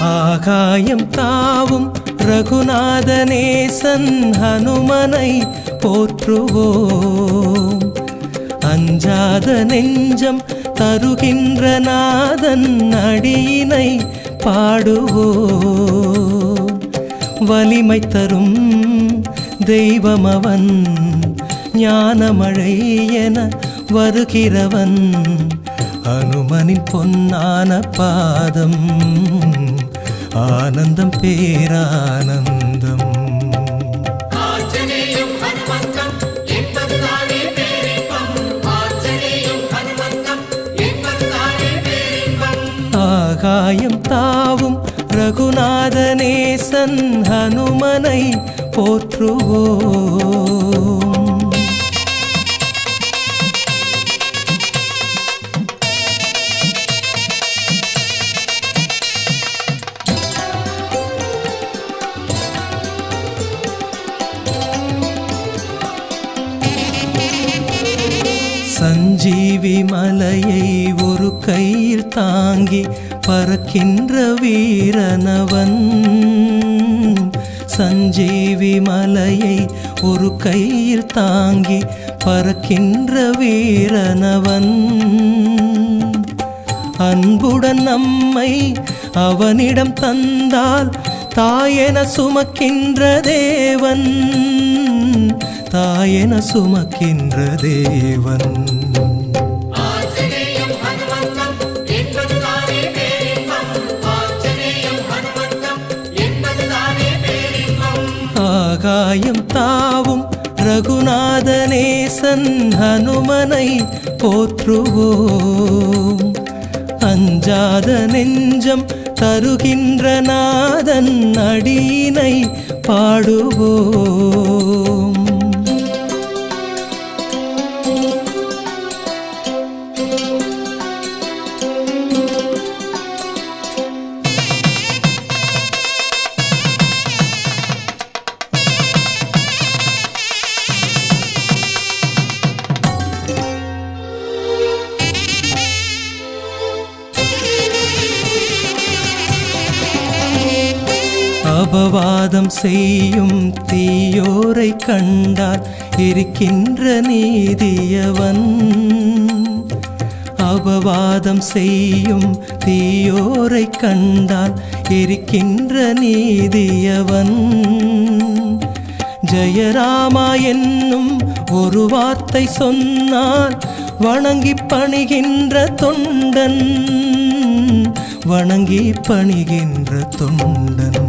ஆகாயம் தாவும் ரகுநாதநேசன் ஹனுமனை போற்றுவோம். அஞ்சாத நெஞ்சம் தருகின்ற நாதன் அடியினை பாடுவோம். வலிமை தரும் தெய்வமவன், ஞானமழை என வருகிறவன். ஹனுமனின் பொன்னான பாதம் ஆனந்தம் பேரானந்தம். ஆகாயம் தாவும் ரகுநாதநேசன் ஹனுமனை போற்றுவோம். சஞ்சீவி மலையை ஒரு கையில் தாங்கி பறக்கின்ற வீரனவன். சஞ்சீவி மலையை ஒரு கையில் தாங்கி பறக்கின்ற வீரனவன். அன்புடன் நம்மை அவனிடம் தந்தால் தாயென சுமக்கின்ற தேவன், தாயென சுமக்கின்ற தேவன். ஆகாயம் தாவும் ரகுநாதநேசன் ஹனுமனை போற்றுவோம். அஞ்சாத நெஞ்சம் தருகின்ற நாதன் அடியினை பாடுவோம். அபவாதம் செய்யும் தீயோரை கண்டால் இருக்கின்ற நீதியவன். அபவாதம் செய்யும் தீயோரை கண்டால் இருக்கின்ற நீதியவன். ஜெயராமா என்னும் ஒரு வார்த்தை சொன்னால் வணங்கி பணிகின்ற தொண்டன், வணங்கி பணிகின்ற தொண்டன்.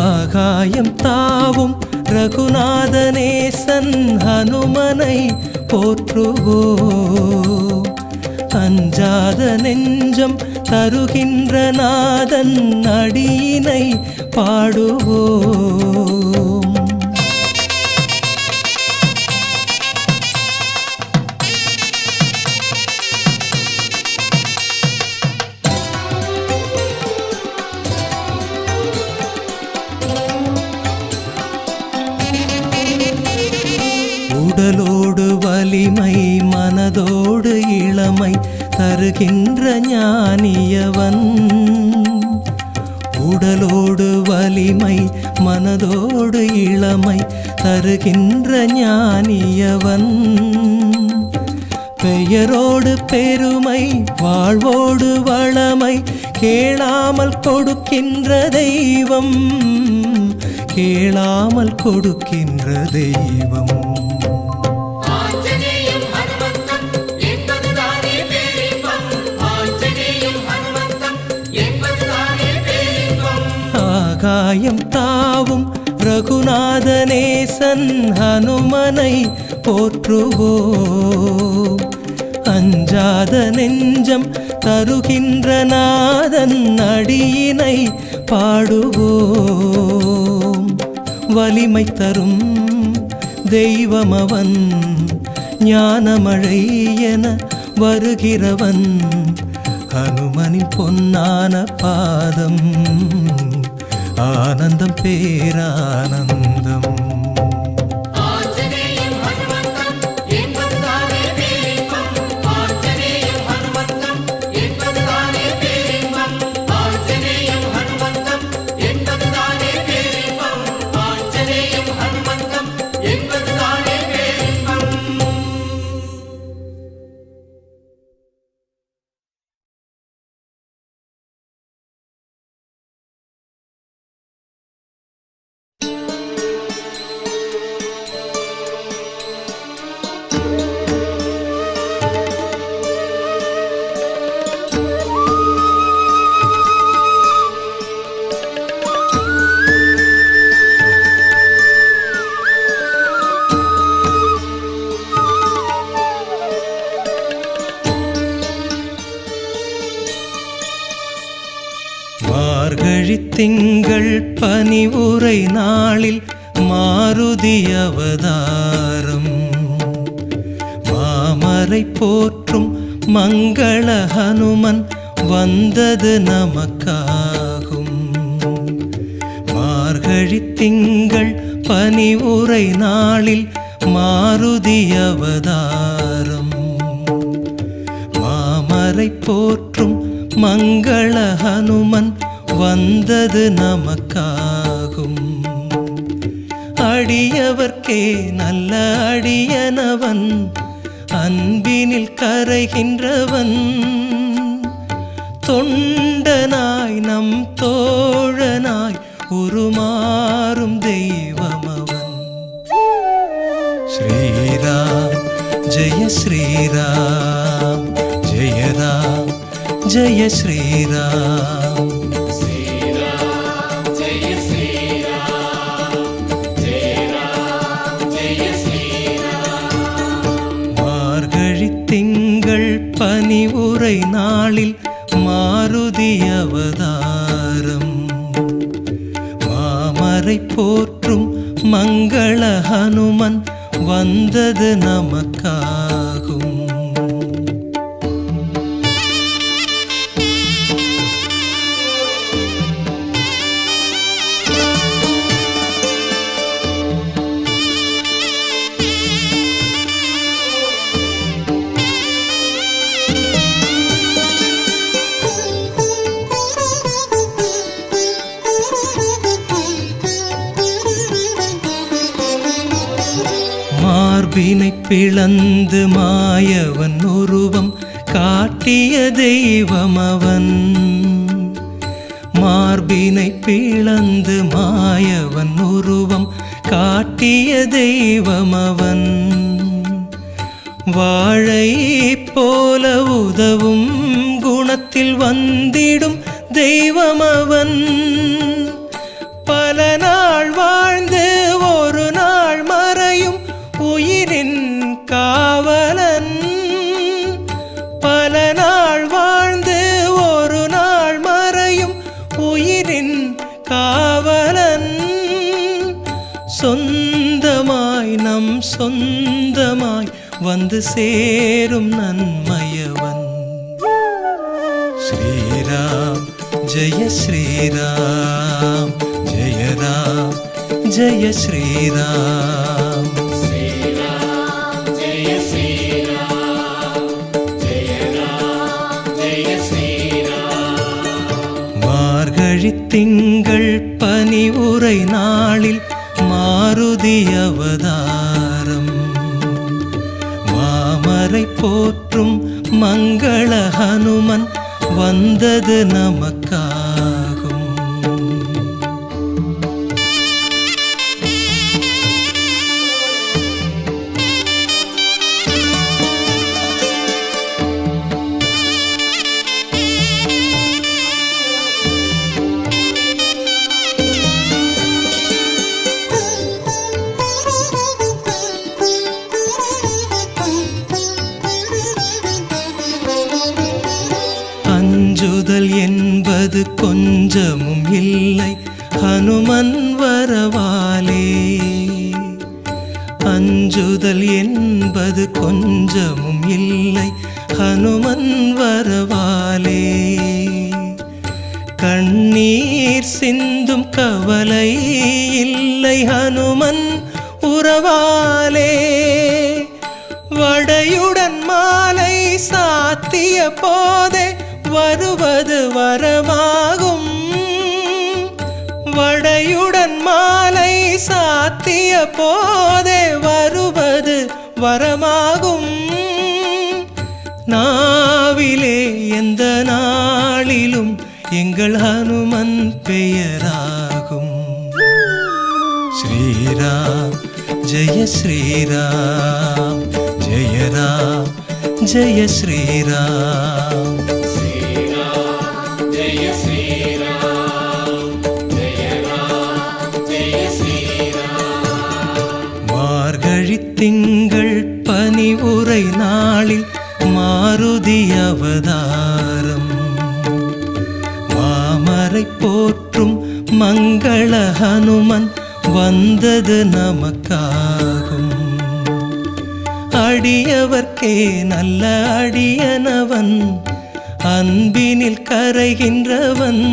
ஆகாயம் தாவும் ரகுநாதநேசன் ஹனுமனை போற்றுவோம். அஞ்சாத நெஞ்சம் தருகின்ற நாதன் அடியினை பாடுவோம். உடலோடு வலிமை மனதோடு இளமை தருகின்ற ஞானியவன். உடலோடு வலிமை மனதோடு இளமை தருகின்ற ஞானியவன். பெயரோடு பெருமை வாழ்வோடு வளமை கேளாமல் கொடுக்கின்ற தெய்வம், கேளாமல் கொடுக்கின்ற தெய்வம். ஆகாயம் தாவும் ரகுநாதநேசன் ஹனுமனை போற்றுவோம். அஞ்சாத நெஞ்சம் தருகின்ற நாதன் அடியினை பாடுவோம். வலிமை தரும் தெய்வமவன், ஞானமழை என வருகிறவன், ஹனுமனின் பொன்னான பாதம், ஆனந்தம் பேரானந்தம். திங்கள் பனிவுரை நாளில் மாருதி அவதாரம், மாமரை போற்றும் மங்கள ஹனுமன் வந்தது நமக்காகும். மார்கழி திங்கள் பனிவுரை நாளில் மாருதி அவதாரம், மாமரை போற்றும் மங்கள ஹனுமன் வந்தது நமக்காகும். அடியவர்க்கே நல்ல அடியனவன், அன்பினில் கரைகின்றவன், தொண்டனாய் நம் தோழனாய் உருமாறும் தெய்வமவன். ஸ்ரீராம் ஜெய ஸ்ரீராம், ஜெய ராம் ஜெய ஸ்ரீராம். திங்கள் பனிவுரை நாளில் மாருதி அவதாரம், மாமரை போற்றும் மங்கள ஹனுமன் வந்தது நமக்காகும். மார்பினை பிளந்து மாயவன் உருவம் காட்டிய தெய்வமவன், மார்பினை பிளந்து மாயவன் உருவம் காட்டிய தெய்வமவன், வாழை போல உதவும் குணத்தில் வந்திடும் தெய்வமவன், பல நாள் வாழ்ந்து ஒரு நாள் மறையும் உயிரின் காவலன், பல நாள் வாழ்ந்து ஒரு நாள் மறையும் உயிரின் காவலன், சொந்தமாய் நம் சொந்தமாய் வந்து சேரும் நன்மையவன். ஸ்ரீராம் ஜெய ஸ்ரீராம், ஜெய ராம் ஜெய ஸ்ரீராம். மார்கழி திங்கள் பனிவுரை நாளில் மாருதி அவதாரம், மாமரை போற்றும் மங்கள ஹனுமன் வந்தது நமக்காகும். அஞ்சுதல் என்பது கொஞ்சமும் இல்லை ஹனுமன் வரவாலே. அஞ்சுதல் என்பது கொஞ்சமும் இல்லை ஹனுமன் வரவாலே. கண்ணீர் சிந்தும் கவலை இல்லை ஹனுமன் உறவாலே. வடையுடன் மாலை சாத்திய போதே வருவது வரமாகும். வடையுடன் மாலை சாத்திய போதே வருவது வரமாகும். நாவிலே எந்த நாளிலும் எங்கள் ஹனுமன் பெயராகும். ஸ்ரீராம் ஜெய ஸ்ரீராம், ஜெய ராம் ஜெய ஸ்ரீராம். மார்கழி திங்கள் பனி உரை நாளில் மாருதி அவதாரம். மாமரை போற்றும் மங்கள ஹனுமன் வந்தது நமக்காகும். அடியவர்க்கே நல்ல அடியனவன், அன்பினில் கரைகின்றவன்.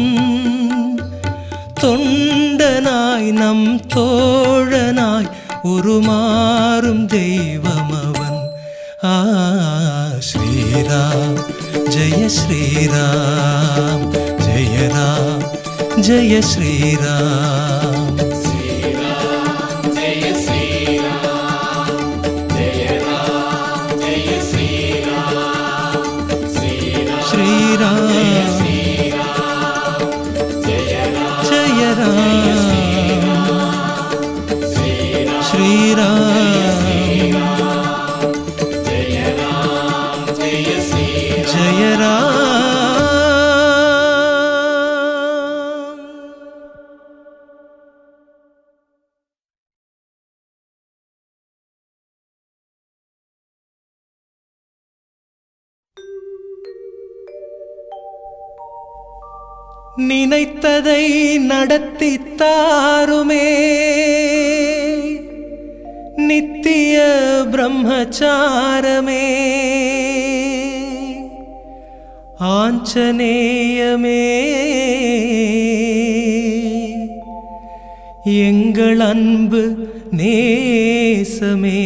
தொண்டனாய் நம் தோழனாய் உருமாறும் தெய்வமவன். ஸ்ரீராம் ஜெய ஸ்ரீராம், ஜெய ராம் ஜெய ஸ்ரீராம். நினைத்ததை நடத்தி தாருமே நித்திய பிரம்மச்சாரமே. ஆஞ்சநேயமே எங்கள் அன்பு நேசமே.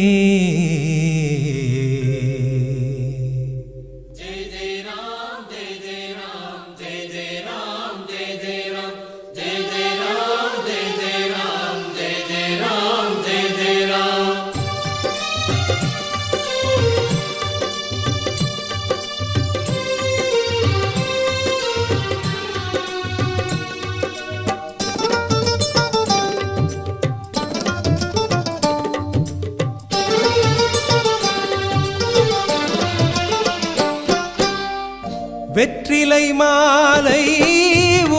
வெற்றிலை மாலை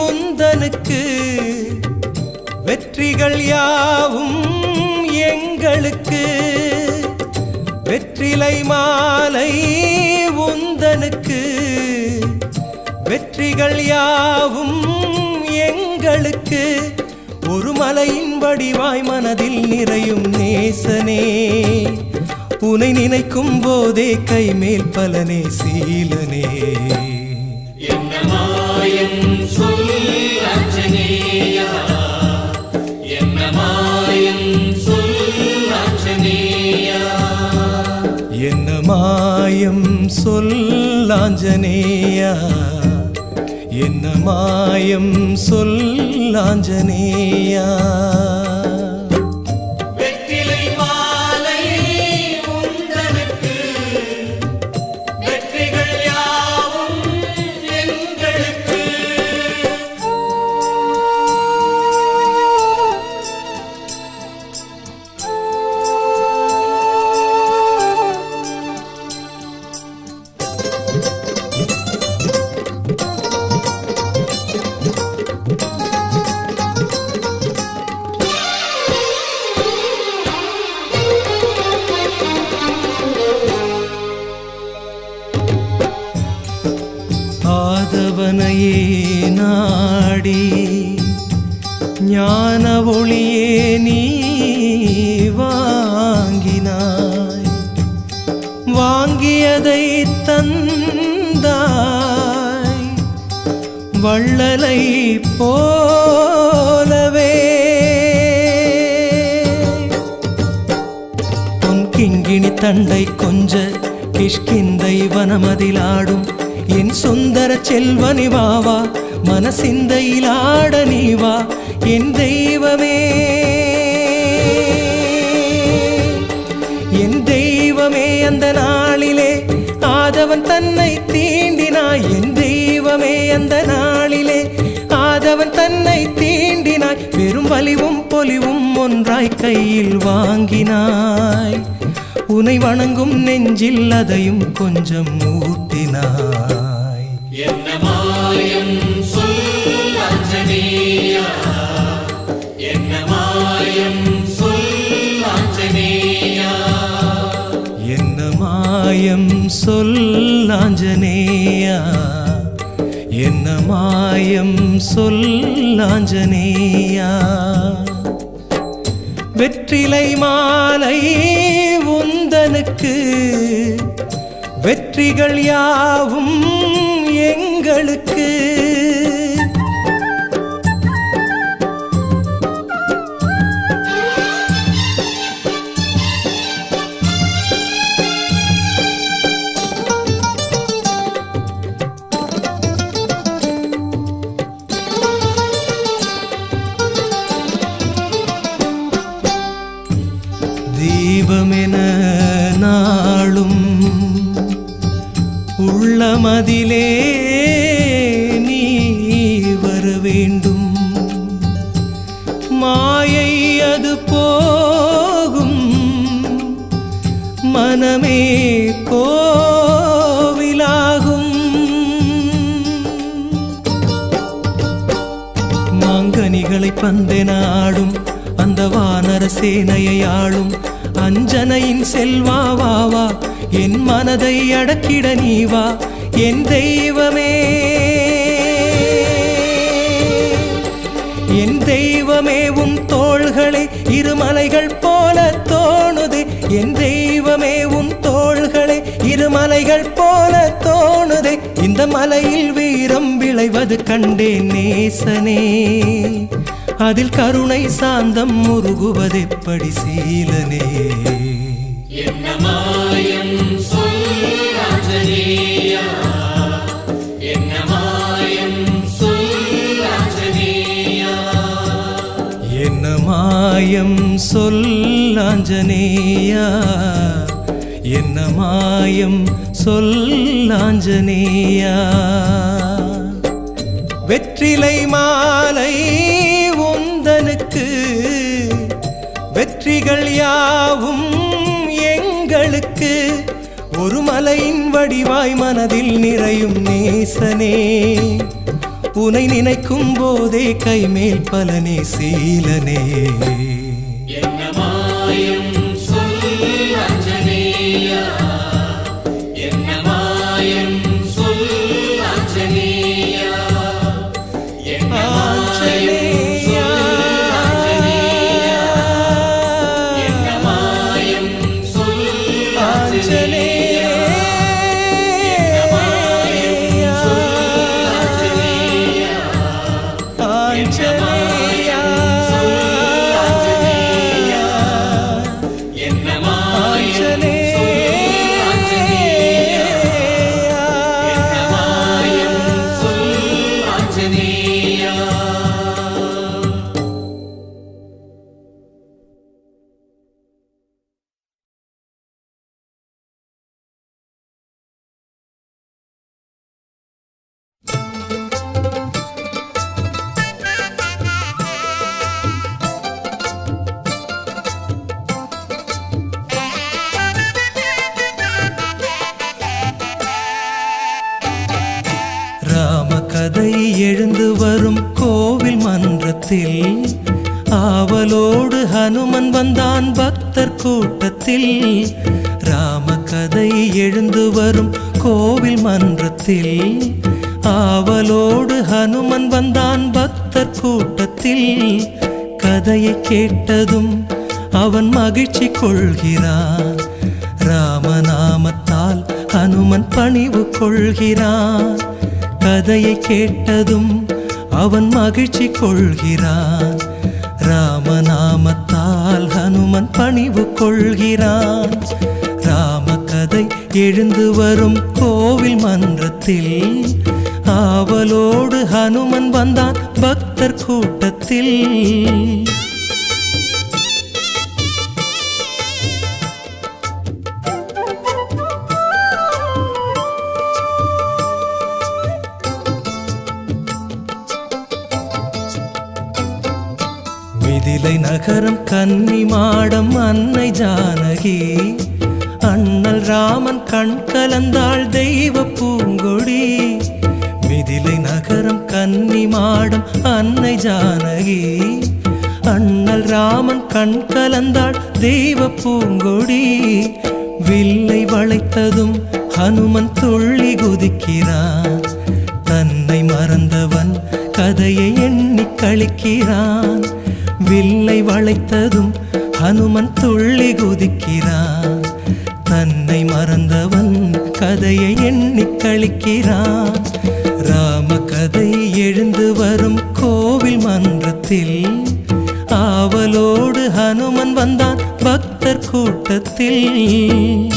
உந்தனுக்கு, வெற்றிகள் யாவும் எங்களுக்கு. வெற்றிலை மாலை உந்தனுக்கு, வெற்றிகள் யாவும் எங்களுக்கு. ஒரு மலையின் வடிவாய் மனதில் நிறையும் நேசனே, உனை நினைக்கும் போதே கைமேல் பலனே சீலனே. என்ன மாயம் சொல் ஆஞ்சநேயா, என்ன மாயம் சொல் ஆஞ்சநேயா. என்ன மாயம் சொல் ஆஞ்சநேயா, என்ன மாயம் சொல் ஆஞ்சநேயா. அவனையே நாடி ஞான ஒளியே நீ வாங்கினாய். வாங்கியதை தந்தாய் வள்ளலை போலவே. பொன் கிங்கிணி தண்டை கொஞ்ச கிஷ்கிந்தை வனமதிலாடும் என் சுந்தர செல்வனி வாவா, மனசிந்தையிலாட நீவா என் தெய்வமே. என் தெய்வமே அந்த நாளிலே ஆதவன் தன்னை தீண்டினாய். என் தெய்வமே அந்த நாளிலே ஆதவன் தன்னை தீண்டினாய். பெரும் வலிவும் பொலிவும் ஒன்றாய் கையில் வாங்கினாய். உனை வணங்கும் நெஞ்சில் அதையும் கொஞ்சம் ஊட்டினாய். என்ன மாயம் சொல் ஆஞ்சநேயா, என்ன மாயம் சொல் ஆஞ்சநேயா. என்ன மாயம் சொல் ஆஞ்சநேயா, என்ன மாயம் சொல் ஆஞ்சநேயா. வெற்றிலை மாலை உந்தனுக்கு, வெற்றிகள் யாவும் எங்களுக்கு. தீபமென நாளும் உள்ளமதிலே நீ வர வேண்டும். மாயை அது போகும் மனமே கோவிலாகும். மாங்கனிகளை பந்தெனாடும் அந்த வானர சேனையை ஆளும் அஞ்சனையின் செல்வாவாவா, என் மனதை அடக்கிட நீவா என் தெய்வமே. என் தெய்வமே உன் தோள்களே இருமலைகள் போல தோணுது. என் தெய்வமே உன் தோள்களே இருமலைகள் போல தோணுதே. இந்த மலையில் வீரம் விளைவது கண்டேன் நேசனே, அதில் கருணை சாந்தம் முருகுவதெப்படி சீலனே. என்ன மாயம் சொல் ஆஞ்சநேயா, என்ன மாயம் சொல் ஆஞ்சநேயா. என்ன மாயம் சொல் ஆஞ்சநேயா, என்ன மாயம் சொல் ஆஞ்சநேயா. வெற்றிலை மாலை உந்தனுக்கு, வெற்றிகள் யாவும் எங்களுக்கு. ஒரு மலையின் வடிவாய் மனதில் நிறையும் நேசனே, உனை நினைக்கும் போதே கைமேல் பலனே சீலனே. என்ன மாயம் சொல் ஆஞ்சநேயா, என்ன மாயம் சொல் ஆஞ்சநேயா. என்ன மாயம் சொல் ஆஞ்சநேயா, என்ன மாயம் சொல் ஆஞ்சநேயா. என்ன மாயம் சொல் ஆஞ்சநேயா, என்ன மாயம் சொல் ஆஞ்சநேயா. என்ன மாயம் சொல் ஆஞ்சநேயா, என்ன மாயம் சொல் ஆஞ்சநேயா. ராமகதை எழுந்து வரும் கோவில் மன்றத்தில் ஆவலோடு ஹனுமன் வந்தான் பக்தர் கூட்டத்தில். ராமகதை எழுந்து வரும் கோவில் மன்றத்தில் ஆவலோடு ஹனுமன் வந்தான் பக்தர் கூட்டத்தில். கதையை கேட்டதும் அவன் மகிழ்ச்சி கொள்கிறான். ராமநாமத்தால் ஹனுமன் பணிவு கொள்கிறான். கதையை கேட்டதும் அவன் மகிழ்ச்சி கொள்கிறான். ராமநாமத்தால் ஹனுமன் பணிவு கொள்கிறான். ராமகதை எழுந்து வரும் கோவில் மன்றத்தில் ஆவலோடு ஹனுமன் வந்தான் பக்தர் கூட்டத்தில். மிதிலை நகரம் கன்னி மாடம் அன்னை ஜானகி. அண்ணல் ராமன் கண் கலந்தாள் தெய்வ பூங்கொடி. மிதிலை நகரம் கன்னி மாடம் அன்னை ஜானகி. அண்ணல் ராமன் கண் கலந்தாள் தெய்வ பூங்கொடி. வில்லை வளைத்ததும் ஹனுமன் துள்ளி குதிக்கிறான். தன்னை மறந்தவன் கதையை எண்ணி கழிக்கிறான். வில்லை வளைத்ததும் ஹனுமன் துள்ளி குதிக்கிறான். தன்னை மறந்தவன் கதையை எண்ணி கழிக்கிறான். ராம கதை எழுந்து வரும் கோவில் மன்றத்தில் ஆவலோடு ஹனுமன் வந்தான் பக்தர் கூட்டத்தில்.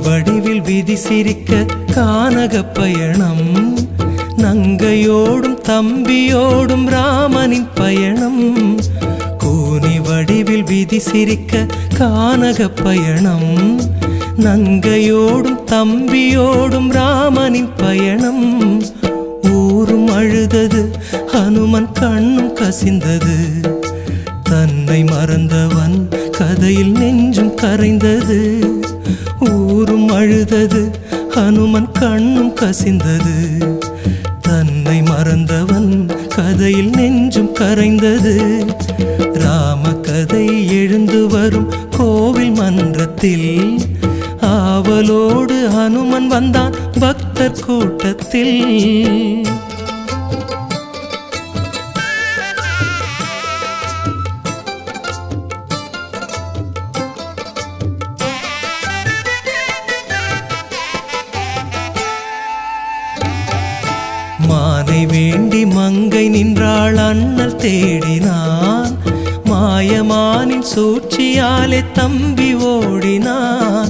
வடிவில் விதி சிரிக்க கானக பயணம். நங்கையோடும் தம்பியோடும் ராமனின் பயணம். கூனி வடிவில் விதி சிரிக்க கானக பயணம். நங்கையோடும் தம்பியோடும் ராமனின் பயணம். ஊரும் அழுதது ஹனுமன் கண்ணும் கசிந்தது. தன்னை மறந்தவன் கதையில் நெஞ்சும் கரைந்தது. ஊரும் அழுதது ஹனுமன் கண்ணும் கசிந்தது. தன்னை மறந்தவன் கதையில் நெஞ்சும் கரைந்தது. ராம கதை எழுந்து வரும் கோவில் மன்றத்தில் ஆவலோடு ஹனுமன் வந்தான் பக்தர் கூட்டத்தில். மானை வேண்டி மங்கை நின்றாள் அண்ணல் தேடினான். மாயமானின் சூழ்ச்சியாலே தம்பி ஓடினான்.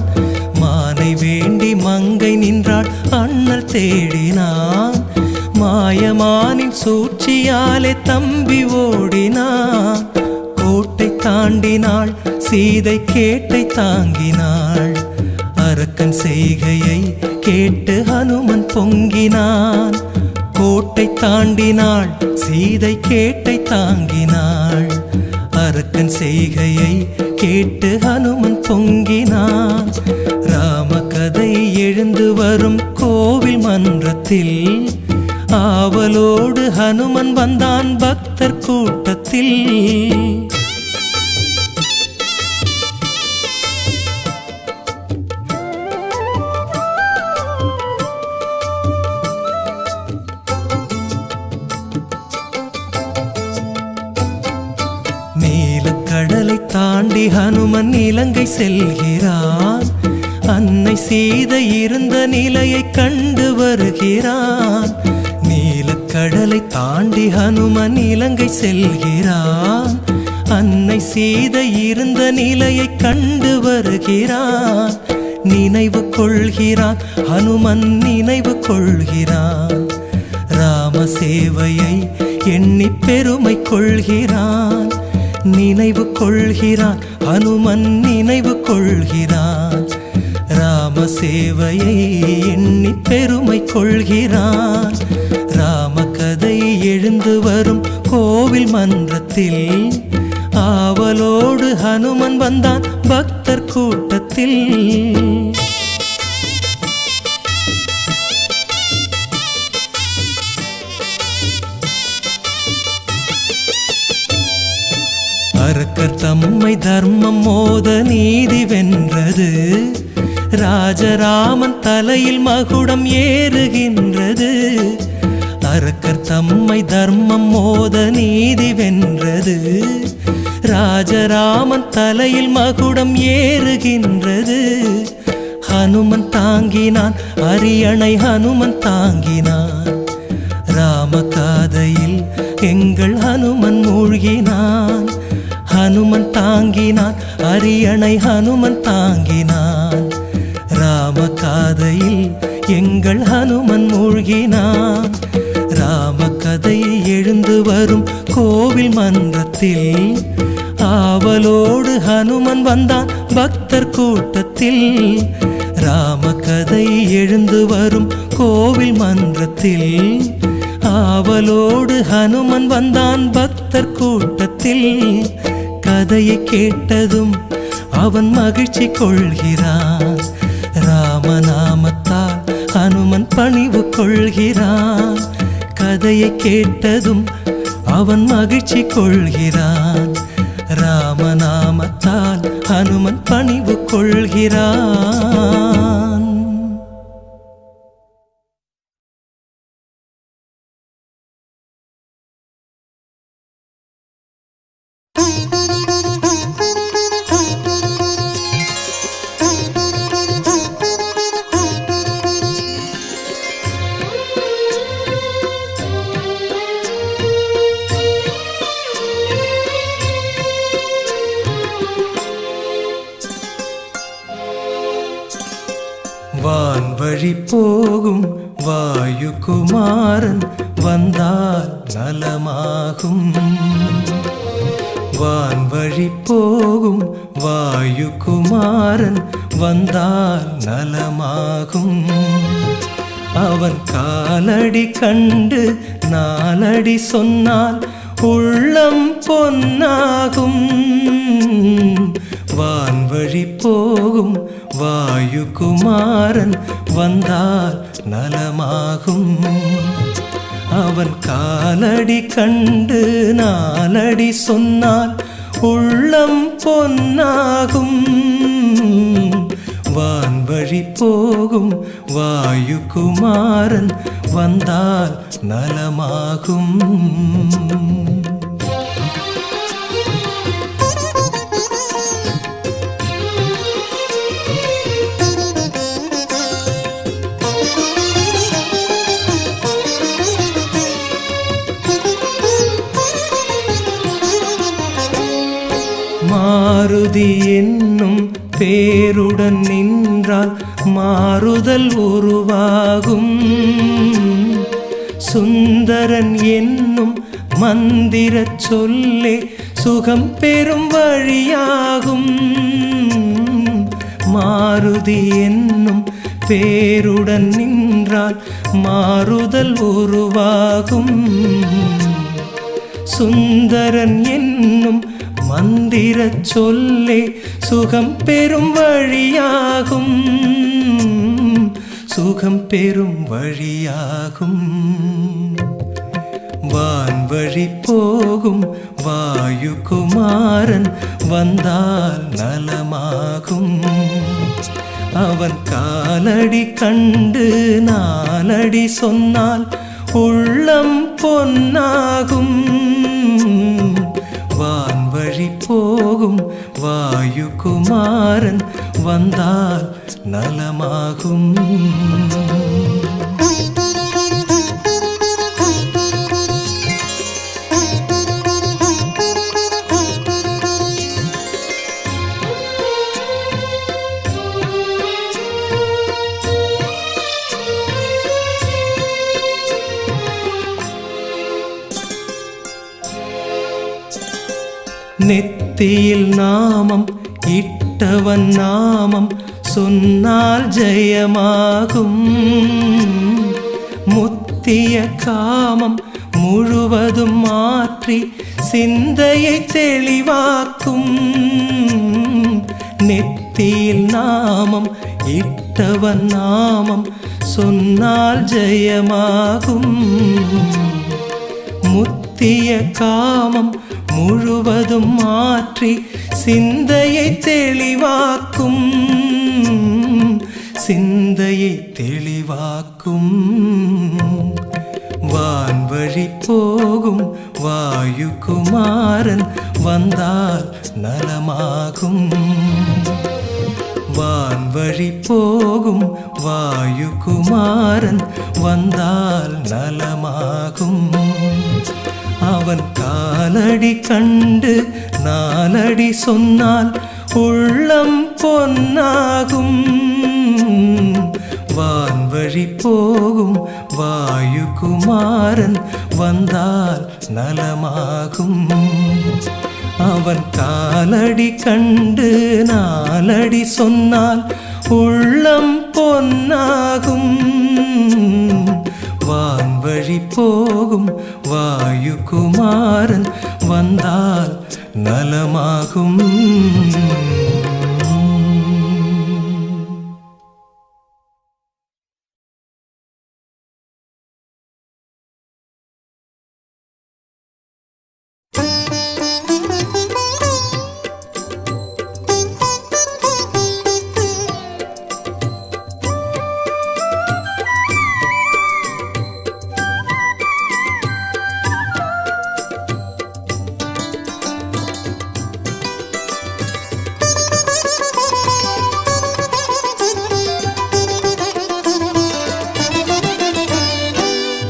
மானை வேண்டி மங்கை நின்றாள் அண்ணல் தேடினான். மாயமானின் சூழ்ச்சியாலே தம்பி ஓடினான். கோட்டை தாண்டினாள் சீதை கேட்டை தாங்கினாள். அரக்கன் செய்கையை கேட்டு ஹனுமன் பொங்கினான். கோட்டை தாண்டினாள் சீதை கேட்டை தாங்கினாள். அரக்கன் செய்கையை கேட்டு ஹனுமன் பொங்கினான். ராம கதை எழுந்து வரும் கோவில் மன்றத்தில் ஆவலோடு ஹனுமன் வந்தான் பக்தர் கூட்டத்தில். கடலை தாண்டி ஹனுமன் இலங்கை செல்கிறான். அன்னை சீதை இருந்த நிலையை கண்டு வருகிறான். நீலக்கடலை தாண்டி ஹனுமன் இலங்கை செல்கிறான். அன்னை சீதை இருந்த நிலையை கண்டு வருகிறான். நினைவு கொள்கிறான் ஹனுமன் நினைவு கொள்கிறான். ராம சேவையை எண்ணி பெருமை கொள்கிறான். நினைவு கொள்கிறான் ஹனுமன் நினைவு கொள்கிறான். ராம சேவையை எண்ணி பெருமை கொள்கிறான். ராம கதை எழுந்து வரும் கோவில் மன்றத்தில் ஆவலோடு ஹனுமன் வந்தான் பக்தர் கூட்டத்தில். அரக்கர் தம்மை தர்மம் மோத நீதி வென்றது. ராஜராமன் தலையில் மகுடம் ஏறுகின்றது. அரக்கர் தம்மை தர்மம் மோத நீதி வென்றது. ராஜராமன் தலையில் மகுடம் ஏறுகின்றது. ஹனுமன் தாங்கினான் அரியணை, ஹனுமன் தாங்கினான். ராமகாதையில் எங்கள் ஹனுமன் மூழ்கினான். ஹனுமன் தாங்கினான் அரியணை, ஹனுமன் தாங்கினான். ராமகாதையில் எங்கள் ஹனுமன் மூழ்கினான். ராமகதையை எழுந்து வரும் கோவில் மன்றத்தில் ஆவலோடு ஹனுமன் வந்தான் பக்தர் கூட்டத்தில். ராமகதை எழுந்து வரும் கோவில் மன்றத்தில் ஆவலோடு ஹனுமன் வந்தான் பக்தர் கூட்டத்தில். கதையை கேட்டதும் அவன் மகிழ்ச்சி கொள்கிறான். ராமநாமத்தால் ஹனுமன் பணிவு கொள்கிறான். கதையை கேட்டதும் அவன் மகிழ்ச்சி கொள்கிறான். ராமநாமத்தால் ஹனுமன் பணிவு கொள்கிறான். வான்வழி போகும் வாயுகுமாரன் வந்தால் நலமாகும். வான்வழி போகும் வாயுகுமாரன் வந்தால் நலமாகும். அவன் காலடி கண்டு நாலடி சொன்னால் உள்ளம் பொன்னாகும். வான்வழி போகும் வாயுகுமாரன் வந்தால் நலமாகும். அவன் காலடி கண்டு நாலடி சொன்னால் உள்ளம் பொன்னாகும். வான்வழி போகும் வாயுகுமாரன் வந்தால் நலமாகும். மாருதி என்னும் பேருடன் நின்றால் மாறுதல் உருவாகும். சுந்தரன் என்னும் மந்திர சொல்லே சுகம் பெறும் வழியாகும். மாருதி என்னும் பேருடன் நின்றால் மாறுதல் உருவாகும். சுந்தரன் என்னும் மந்திர சொல்லே சுகம் பெறும் வழியாகும். சுகம் பெறும் வழியாகும். வான்வழி போகும் வாயுகுமாரன் வந்தால் நலமாகும். அவன் காலடி கண்டு நாலடி சொன்னால் உள்ளம் பொன்னாகும். வான்வழி போகும் வாயுகுமாரன் வந்தால் நலமாகும். நெத்தியில் நாமம் இட்டவன் நாமம் சொன்னால் ஜெயமாகும். முத்திய காமம் முழுவதும் மாற்றி சிந்தையை தெளிவாக்கும். நெத்தியில் நாமம் இட்டவன் நாமம் சொன்னால் ஜெயமாகும். முத்திய காமம் முழுவதும் மாற்றி சிந்தையை தெளிவாக்கும், சிந்தையை தெளிவாக்கும். வான்வழி போகும் வாயுகுமாரன் வந்தால் நலமாகும். வான்வழி போகும் வாயுகுமாரன் வந்தால் நலமாகும். அவன் காலடி கண்டு நாலடி சொன்னால் உள்ளம் பொன்னாகும். வான்வழி போகும் வாயுகுமாரன் வந்தால் நலமாகும். அவன் காலடி கண்டு நாலடி சொன்னால் உள்ளம் பொன்னாகும். வான்வழி போகும் வாயுகுமாரன் வந்தால் நலமாகும்.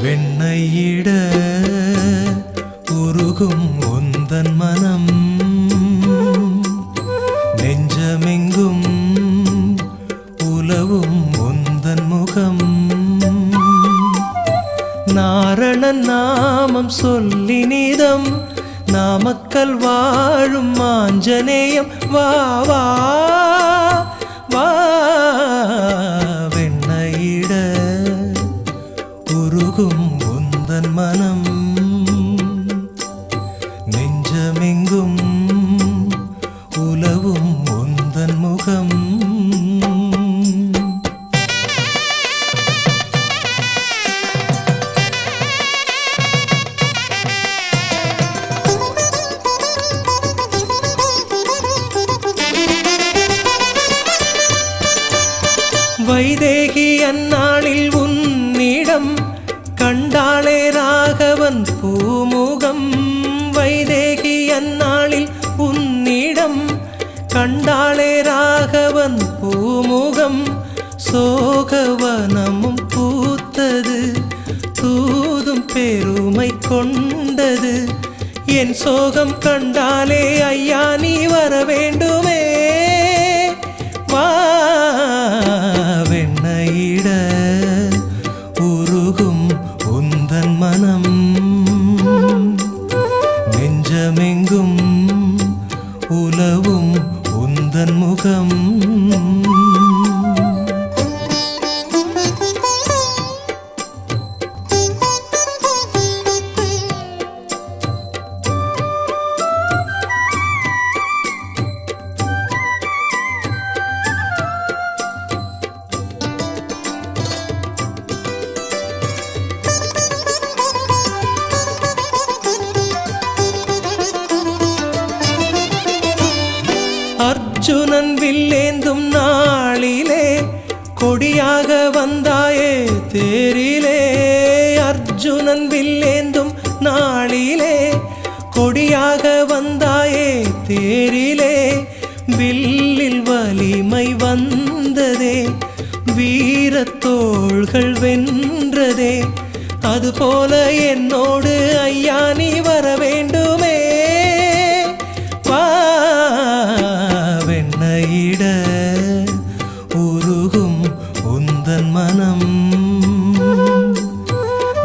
வெண்ணையிட உருகும் உந்தன் மனம், நெஞ்சமெங்கும் உலவும் உந்தன் முகம். நாரணன் நாமம் சொல்லி நிதம் நாமக்கல் வாழும் ஆஞ்சநேயம் வா வா வா. வெண்ணையிட உருகும் உந்தன் மனம், நெஞ்சமெங்கும் உலவும் உந்தன் முகம். வைதேகி அந்நாளில் உன்னிடம் கண்டாளே ராகவன் பூமுகம். வைதேகி அந்நாளில் உன்னிடம் கண்டாளே ராகவன் பூமுகம். சோகவனமும் பூத்தது தூதும் பெருமை கொண்டது. என் சோகம் கண்டாலே ஐயா நீ வர வேண்டுமே. வா வெண்ணையிட உருகும் உந்தன் மனம், நெஞ்சமெங்கும் உலவும் உந்தன் முகம். அர்ஜுனன் வில்லேந்தும் நாளிலே கொடியாக வந்தாயே தேரிலே. அர்ஜுனன் வில்லேந்தும் நாளிலே கொடியாக வந்தாயே தேரிலே. வில்லில் வலிமை வந்ததே, வீரத்தோள்கள் வென்றதே. அதுபோல என்னோடு ஐயா நீ வர வேண்டுமே. வா வெண்ணையிட உருகும் உந்தன் மனம்,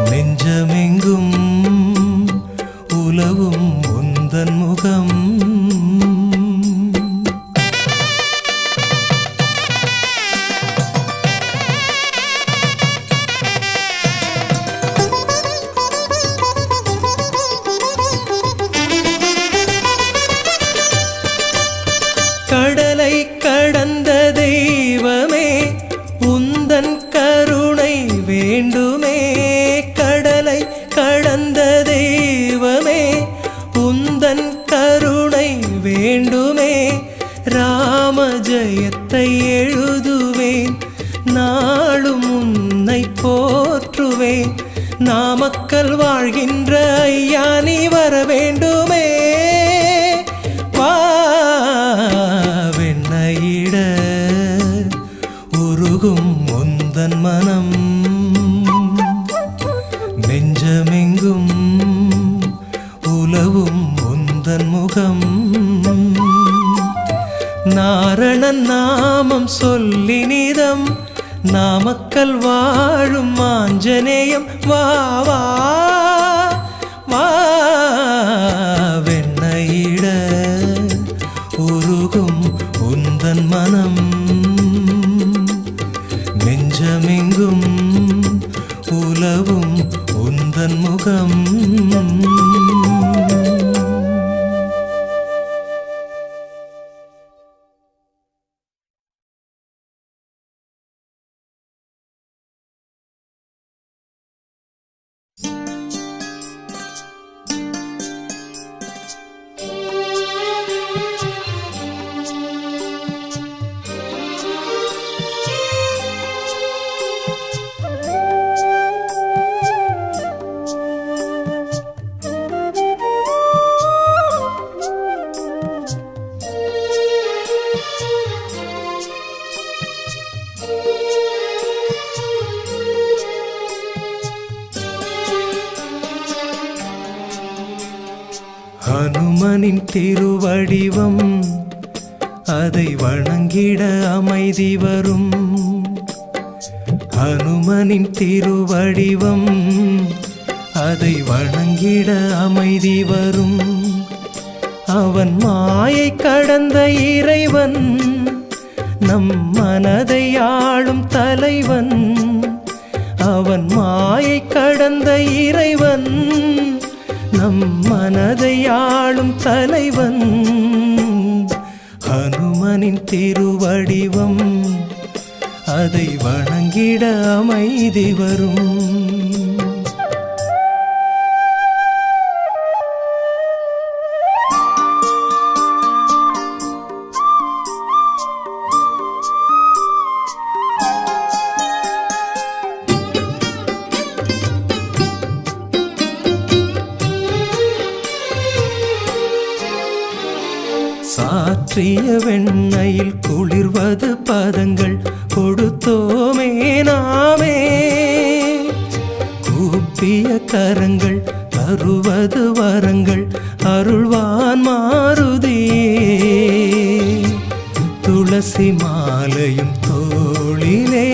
நெஞ்சமெங்கும் உலவும் உந்தன் முகம். கடலை கடந்த தெய்வமே உந்தன் கருணை வேண்டுமே. கடலை கடந்த தெய்வமே உந்தன் நாமத்தை எழுதுவேன், நாளும் உன்னை போற்றுவேன். நாமக்கல் வாழ்கின்ற ஐயா நீ வர வேண்டுமே. வா வெண்ணையிட உருகும் உந்தன் மனம், நெஞ்சமெங்கும் உலவும் உந்தன் முகம். நாரணன் நாமம் சொல்லி நிதம், நாமக்கல் வாழும் ஆஞ்சநேயம். வா வா வா வெண்ணையிட உருகும் உந்தன் மனம், நெஞ்சமெங்கும் உலவும் உந்தன் முகம். ஹனுமனின் திருவடிவம், அதை வணங்கிட அமைதி வரும். ஹனுமனின் திருவடிவம், அதை வணங்கிட அமைதி வரும். அவன் மாயை கடந்த இறைவன், நம் மனதை ஆளும் தலைவன். அவன் மாயை கடந்த இறைவன், நம் மனதை ஆளும் தலைவன். ஹனுமனின் திருவடிவம், அதை வணங்கிட அமைதி வரும். சாற்றிய வெண்ணையில் குளிர்வது பதங்கள் கொடுத்தோமே நாமே. கூப்பிய கரங்கள் தருவது வரங்கள் அருள்வான் மாருதியே. துளசி மாலையும் தோளிலே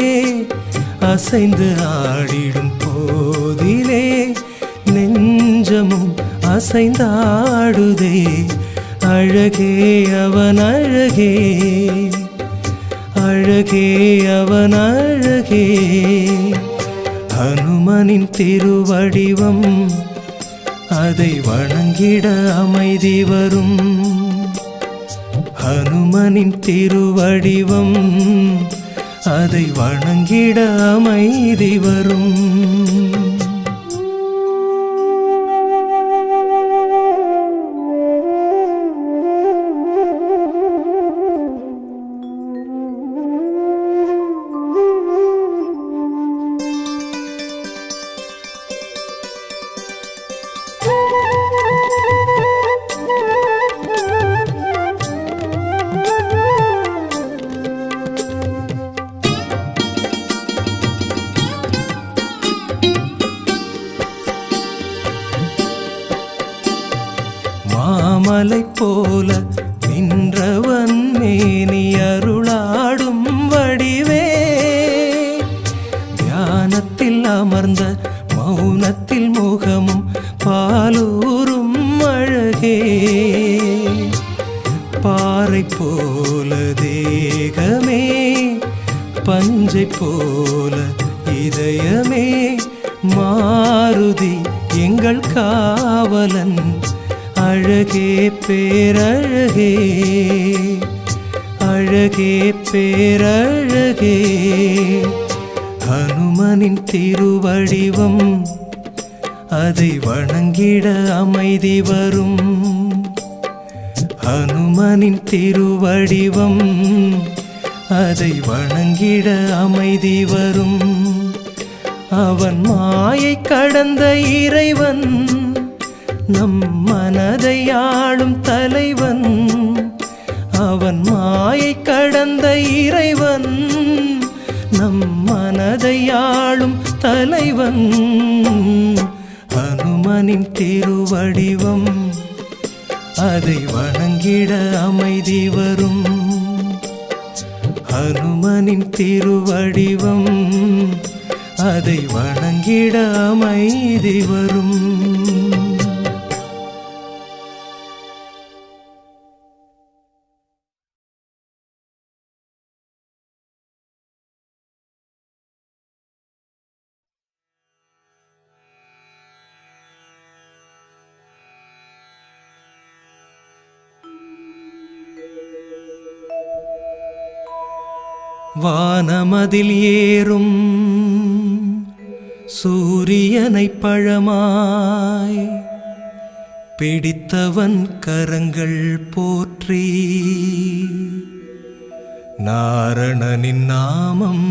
அசைந்து ஆடிடும் போதிலே, நெஞ்சமும் அசைந்தாடுதே. அழகே அவன் அழகே, அழகே அவன் அழகே. ஹனுமனின் திருவடிவம், அதை வணங்கிட அமைதி வரும். ஹனுமனின் திருவடிவம், அதை வணங்கிட அமைதி வரும். மாமலை போல நின்றவன் மேனி அருளாடும் வடிவே. தியானத்தில் அமர்ந்த மௌனத்தில் முகமும் பாலூரும் அழகே. பாறை போல தேகமே, பஞ்சை போல இதயமே. மாருதி எங்கள் காவலன், அழகே பேரழகே, அழகே பேரழகே. ஹனுமனின் திருவடிவம், அதை வணங்கிட அமைதி வரும். ஹனுமனின் திருவடிவம், அதை வணங்கிட அமைதி வரும். அவன் மாயை கடந்த இறைவன், நம் மனதை ஆளும் தலைவன். அவன் மாயை கடந்த இறைவன், நம் மனதை ஆளும் தலைவன். ஹனுமனின் திருவடிவம், அதை வணங்கிட அமைதி வரும். ஹனுமனின் திருவடிவம், அதை வணங்கிட அமைதி வரும். வானமதில் ஏறும் சூரியனை பழமாய் பிடித்தவன் கரங்கள் போற்றி. நாரணனின் நாமம்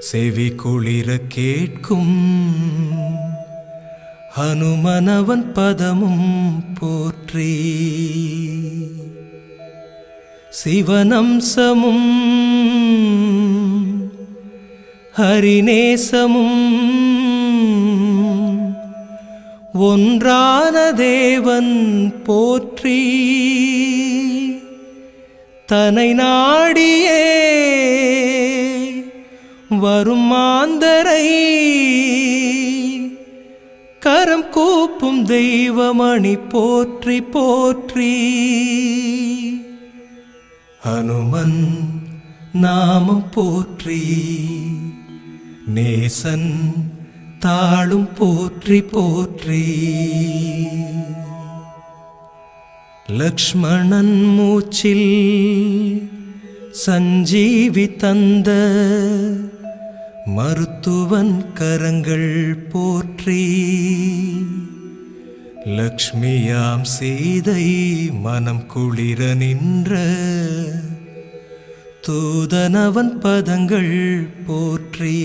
செவி குளிர கேட்கும். ஹனுமனவன் பதமும் போற்றி. சிவனம்சமும் ஹரிநேசமும் ஒன்றான தேவன் போற்றி. தன்னை நாடியே வரும் மாந்தரை கரம் கூப்பும் தெய்வமணி போற்றி போற்றி. ஹனுமன் நாமம் போற்றி, நேசன் தாளும் போற்றி போற்றி. லக்ஷ்மணன் மூச்சில் சஞ்சீவி தந்த மருத்துவன் கரங்கள் போற்றி. லக்ஷ்மியாம் சீதை மனம் குளிர நின்ற தூதனவன் பதங்கள் போற்றி.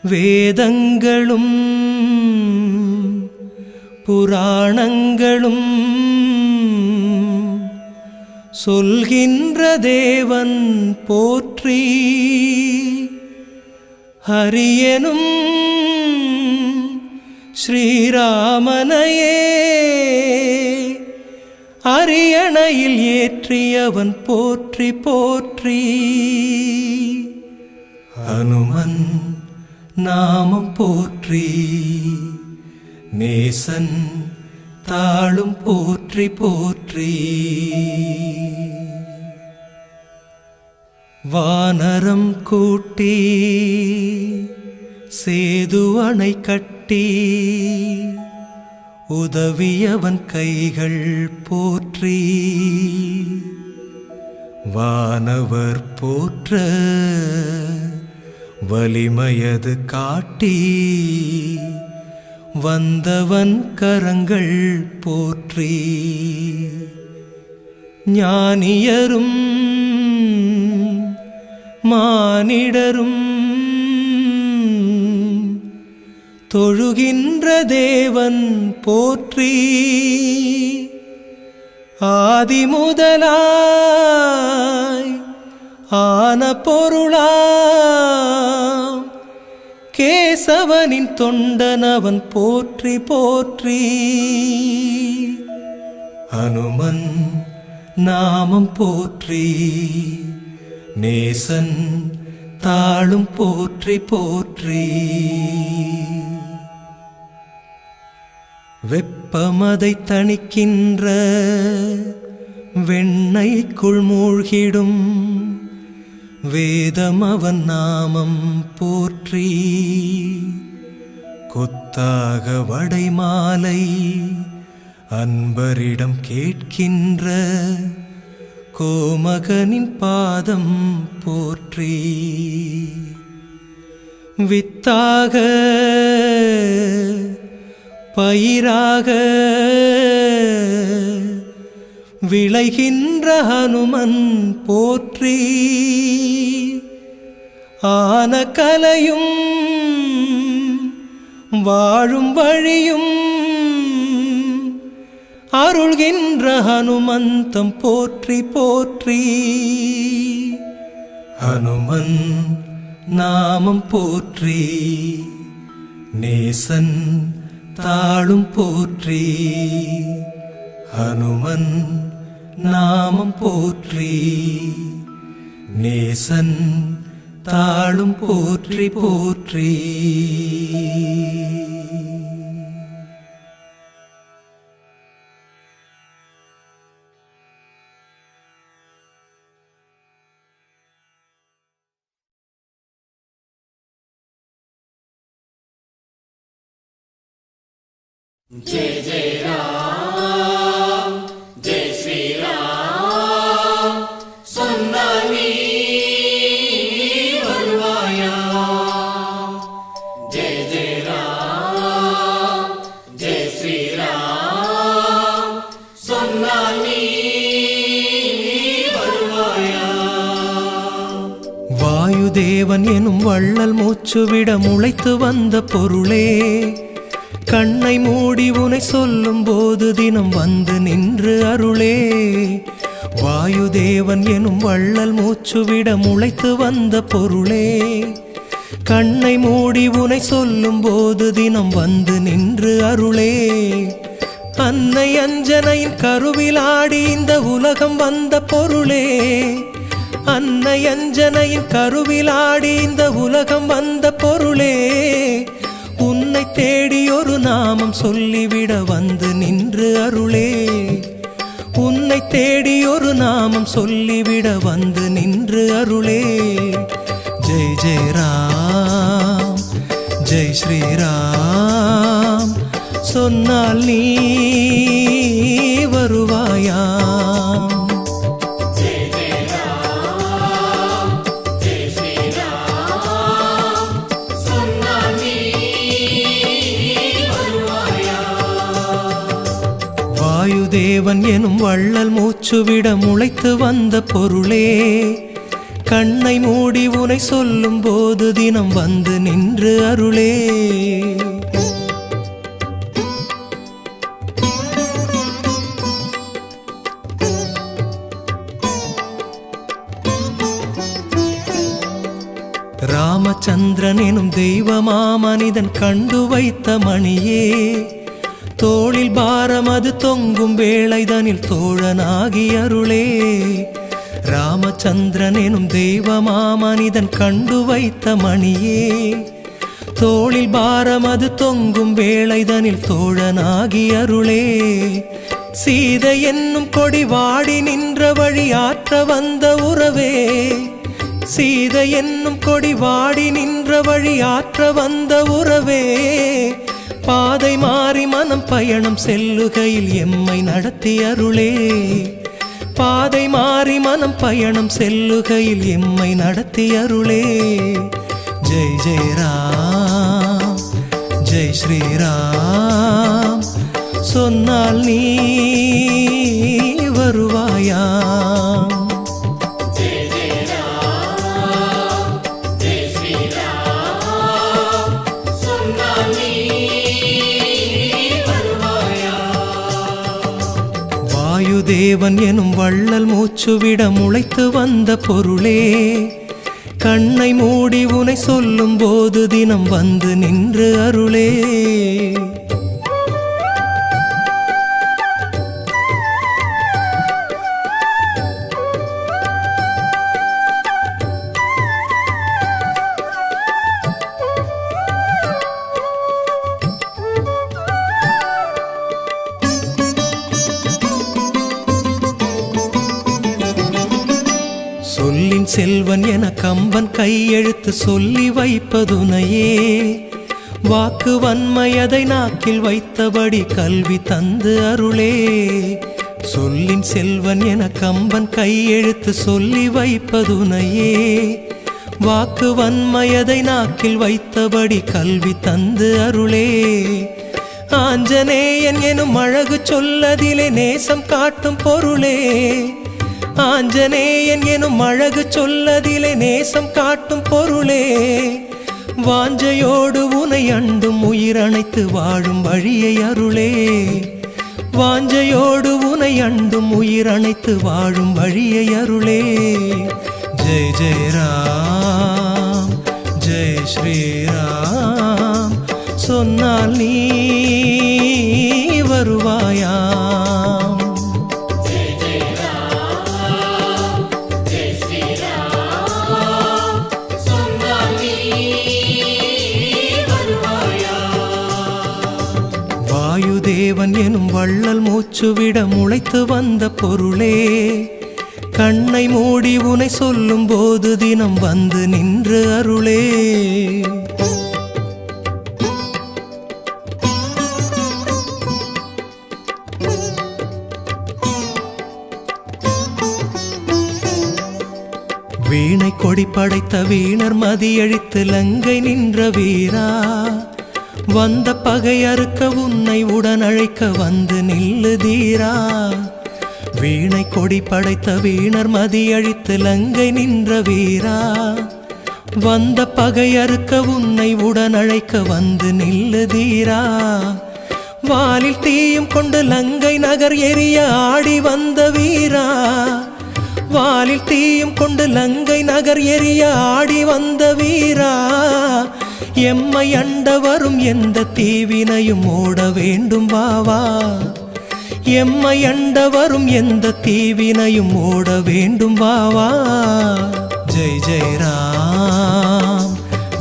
வேதங்களும் புராணங்களும் சொல்கின்ற தேவன் போற்றி. ஹரியனும் ஸ்ரீராமனையே அரியணையில் ஏற்றியவன் போற்றி போற்றி. ஹனுமன் நாமம் போற்றி, நேசன் தாளும் போற்றி போற்றி. வானரம் கூட்டி சேது அணை கட்டி உதவியவன் கைகள் போற்றி. வானவர் போற்ற வலிமையது காட்டி வந்தவன் கரங்கள் போற்றி. ஞானியரும் மானிடரும் தொழுகின்ற தேவன் போற்றி. ஆதிமுதலாய் ஆன பொருளாம் கேசவனின் தொண்டனவன் போற்றி போற்றி. ஹனுமன் நாமம் போற்றி, நேசன் தாளும் போற்றி போற்றி. வெப்பமதை தணிக்கின்ற வெண்ணைக்குள் மூழ்கிடும் வேதம் அவன் நாமம் போற்றி. கொத்தாக வடை மாலை அன்பரிடம் கேட்கின்ற கோமகனின் பாதம் போற்றி. வித்தாக பயிராக விளைகின்ற ஹனுமன் போற்றி ஆன கலையும் வாழும் வழியும் அருள்கின்ற ஹனுமந்தம் போற்றி போற்றி ஹனுமன் நாமம் போற்றி நேசன் தாளும் போற்றி ஹனுமன் நாமம் போற்றி நேசன் தாளும் போற்றி போற்றி जय जय राम जय श्री राम சொன்னானே வருவாயா जय जय राम जय श्री राम சொன்னானே வருவாயா வாயுதேவன் எனும் வள்ளல் மூச்சுவிட முளைத்து வந்த பொருளே கண்ணை மூடி உனை சொல்லும் போது தினம் வந்து நின்று அருளே வாயுதேவன் எனும் வள்ளல் மூச்சுவிட முளைத்து வந்த பொருளே கண்ணை மூடி உனை சொல்லும் போது தினம் வந்து நின்று அருளே அன்னை அஞ்சனையின் கருவில் ஆடி இந்த உலகம் வந்த பொருளே அன்னை அஞ்சனையின் கருவில் ஆடி இந்த உலகம் வந்த பொருளே உன்னை தேடி ஒரு நாமம் சொல்லிவிட வந்து நின்று அருளே உன்னை தேடி ஒரு நாமம் சொல்லிவிட வந்து நின்று அருளே ஜெய் ஜெய் ராம் ஜெய் ஸ்ரீராம் சொன்னால் நீ வருவாயா வாயுதேவன் எனும் வள்ளல் மூச்சுவிட முளைத்து வந்த பொருளே கண்ணை மூடி உனை சொல்லும் போது தினம் வந்து நின்று அருளே ராமச்சந்திரன் எனும் தெய்வமா மனிதன் கண்டு வைத்த மணியே தோளில் பாரம் அது தொங்கும் வேளைதனில் தோழனாகி அருளே ராமச்சந்திரன் எனும் தெய்வமா மனிதன் கண்டு வைத்த மணியே தோளில் பாரம் அது தொங்கும் வேளைதனில் தோழனாகி அருளே சீதை என்னும் கொடி வாடி நின்ற வழி ஆற்ற வந்த உறவே சீதை என்னும் கொடி வாடி நின்ற வழி ஆற்ற வந்த உறவே பாதை மாறி மனம் பயணம் செல்லுகையில் எம்மை நடத்தி அருளே பாதை மாறி மனம் பயணம் செல்லுகையில் எம்மை நடத்தி அருளே ஜெய் ஜெய் ராம் ஜெய் ஸ்ரீராம் சொன்னால் நீ வருவாயா வாயுதேவன் எனும் வள்ளல் மூச்சுவிட முளைத்து வந்த பொருளே கண்ணை மூடி உனை சொல்லும் போது தினம் வந்து நின்று அருளே சொல்லின் செல்வன் என கம்பன் கையெழுத்து சொல்லி வைப்பதுனையே வாக்கு வன்மையதை நாக்கில் வைத்தபடி கல்வி தந்து அருளே சொல்லின் செல்வன் என கம்பன் கையெழுத்து சொல்லி வைப்பதுனையே வாக்கு வன்மையதை நாக்கில் வைத்தபடி கல்வி தந்து அருளே ஆஞ்சநேயன் எனும் அழகு சொல்லதிலே நேசம் காட்டும் பொருளே. ஆஞ்சநேயன் எனும் அழகு சொல்லதிலே நேசம் காட்டும் பொருளே. வாஞ்சையோடு உனை அண்டும் உயிரணைத்து வாழும் வழியை அருளே. வாஞ்சையோடு உனை அண்டும் உயிரணைத்து வாழும் வழியை அருளே. ஜெய் ஜெய் ராம் ஜெய் ஸ்ரீராம் சொன்னால் நீ வருவாயாம். ஜெய் ஜெய் ராம் ஜெய் ஸ்ரீராம் சொன்னால் நீ வருவாயா. வாயுதேவன் எனும் வள்ளல் மூச்சுவிட முளைத்து வந்த பொருளே. கண்ணை மூடி உனை சொல்லும் போது தினம் வந்து நின்று அருளே. வீணை கொடி படைத்த வீணர் மதியழித்து லங்கை நின்ற வீரா. வந்த பகை அறுக்க உன்னை உடன் அழைக்க வந்து நில்லு தீரா. வீணை கொடி படைத்த வீணர் மதியழித்து லங்கை நின்ற வீரா. வந்த பகை அறுக்க உன்னை உடன் அழைக்க வந்து நில்லு தீரா. வாலில் தீயும் கொண்டு லங்கை நகர் எரிய ஆடி வந்த வீரா. வாலில் தீயும் கொண்டு லங்கை நகர் எரிய ஆடி வந்த வீரா. எம்மை அண்ட வரும் எந்த தீவினையும் ஓட வேண்டும் வாவா. எம்மை அண்ட வரும் எந்த தீவினையும் ஓட வேண்டும் வாவா. ஜெய் ஜெய் ராம்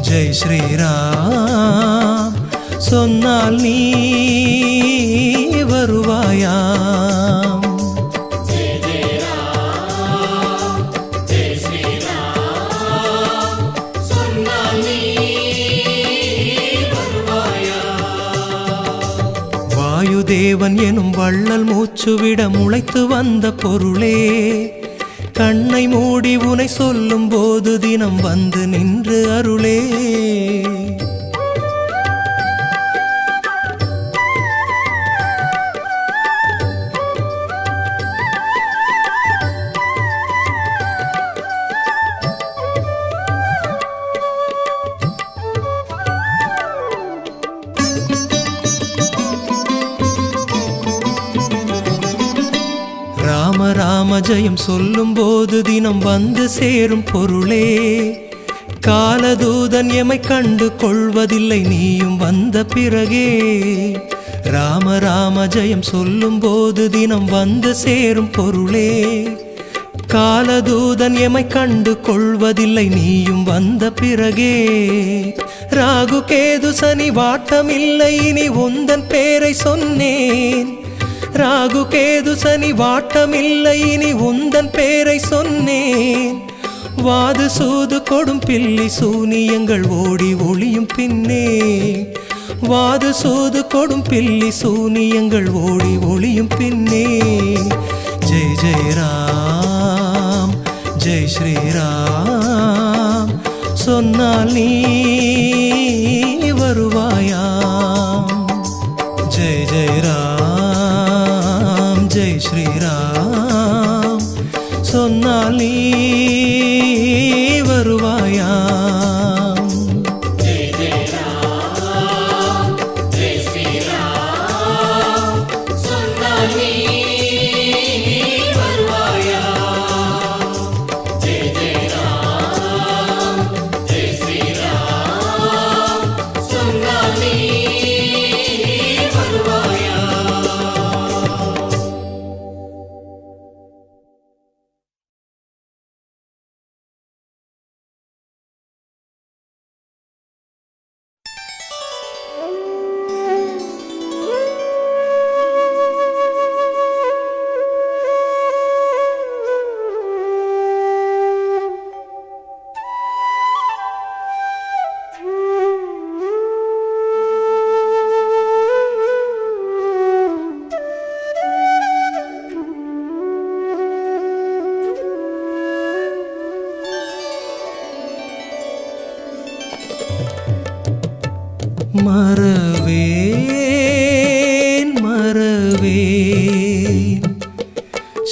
ஜெய் ஸ்ரீராம் சொன்னால் நீ வருவாயாம். ஜெய் ஜெய் ராம் ஜெய் ஸ்ரீராம் சொன்னால் நீ வருவாயா. வாயுதேவன் எனும் வள்ளல் மூச்சுவிட முளைத்து வந்த பொருளே. கண்ணை மூடி உனை சொல்லும் போது தினம் வந்து நின்று அருளே. ராம ராம ஜெயம் சொல்லும் போது தினம் வந்து சேரும் பொருளே. காலதூதன் எமை கண்டு கொள்வதில்லை நீயும் வந்த பிறகே. ராம ராம ஜெயம் சொல்லும் போது தினம் வந்து சேரும் பொருளே. காலதூதன் எமை கண்டு கொள்வதில்லை நீயும் வந்த பிறகே. ராகு கேது சனி வாட்டமில்லை இனி உந்தன் பேரை சொன்னேன். ராகு கேது சனி வாட்டமில்லை இனி உந்தன் பேரை சொன்னேன். வாது சூது கொடும் பில்லி சூனியங்கள் ஓடி ஒளியும் பின்னே. வாது சூது கொடும் பில்லி சூனியங்கள் ஓடி ஒளியும் பின்னே. ஜெய் ஜெய் ராம் ஜெய் ஸ்ரீராம் சொன்னால் நீ வருவாயாம். ஜெய் ஜெய் ராம் ஜெய் ஸ்ரீராம் சொன்னால் நீ வருவாயாம். ஜெய் ஜெய் ராம் ஜெய் ஸ்ரீராம் சொன்னால் நீ வருவாயா. ஜெய் ஜெய் ராம் ஜெய் ஸ்ரீராம் சொன்னால் நீ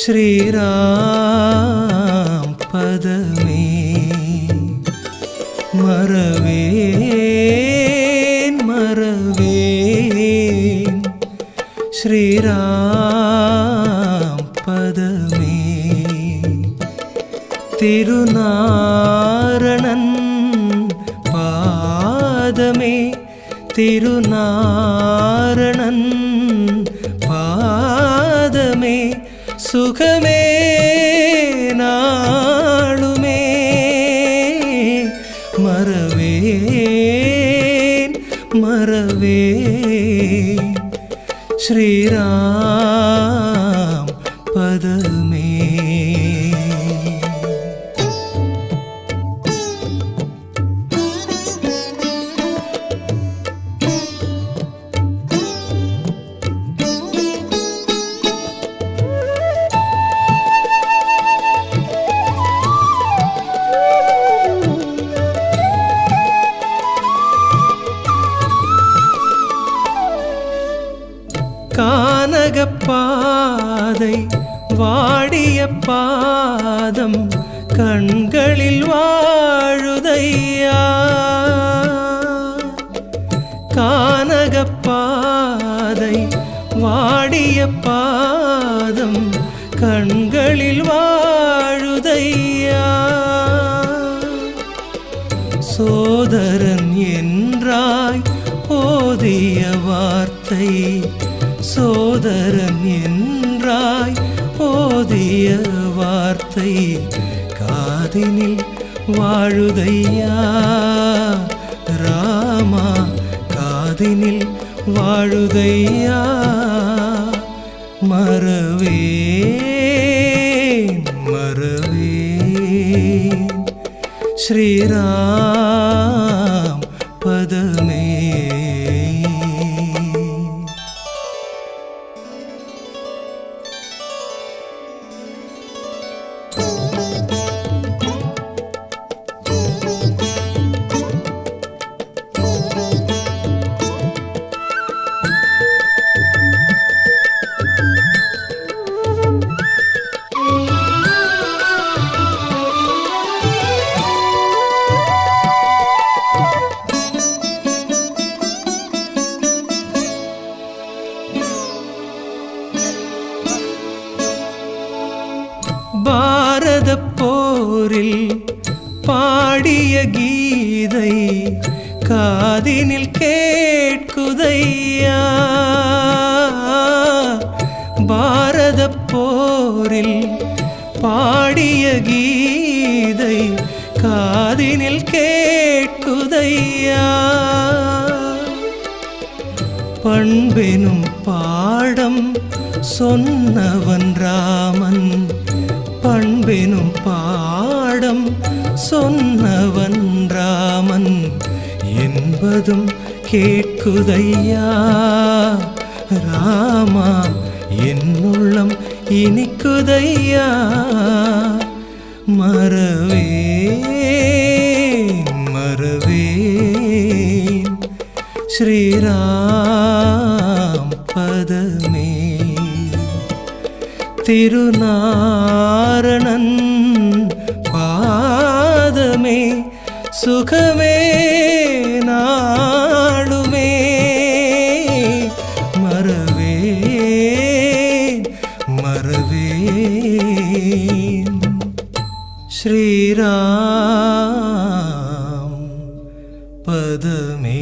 ஸ்ரீராம் பதமே மறவேன் மறவேன் ஸ்ரீராம் பதமே திருநாரணன் பாதமே திருநாரணன் பாதமே சுகமே நாளுமே மறவேன் மறவேன் ஸ்ரீராம் பதமே கானகப்பாதை வாடிய பாதம் கண்களில் வாழுதையா கானகப்பாதை வாடிய பாதம் கண்களில் வாழுதையா சோதரன் என்றாய் ஓதிய வார்த்தை சோதரன் என்றாய் ஓதிய வார்த்தை காதினில் வாழுதையா ராமா காதினில் வாழுதையா மறவேன் மறவேன் ஸ்ரீராம் பதமே பாரத போரில் பாடிய கீதை காதினில் கேட்குதையா பாரத போரில் பாடிய கீதை காதினில் கேட்குதையா பண்பெனும் பாடம் சொன்னவன் ராமன் பண்பெனும் பாடம் சொன்னவன் ராமன் என்பதும் கேட்குதையா ராமா என் உள்ளம் இனிக்குதையா மறவேன் மறவேன் ஸ்ரீராம் பதமே திருநாரணன் பாதமே சுகமே நாளுமே மறவேன் மறவேன் ஸ்ரீராம் பதமே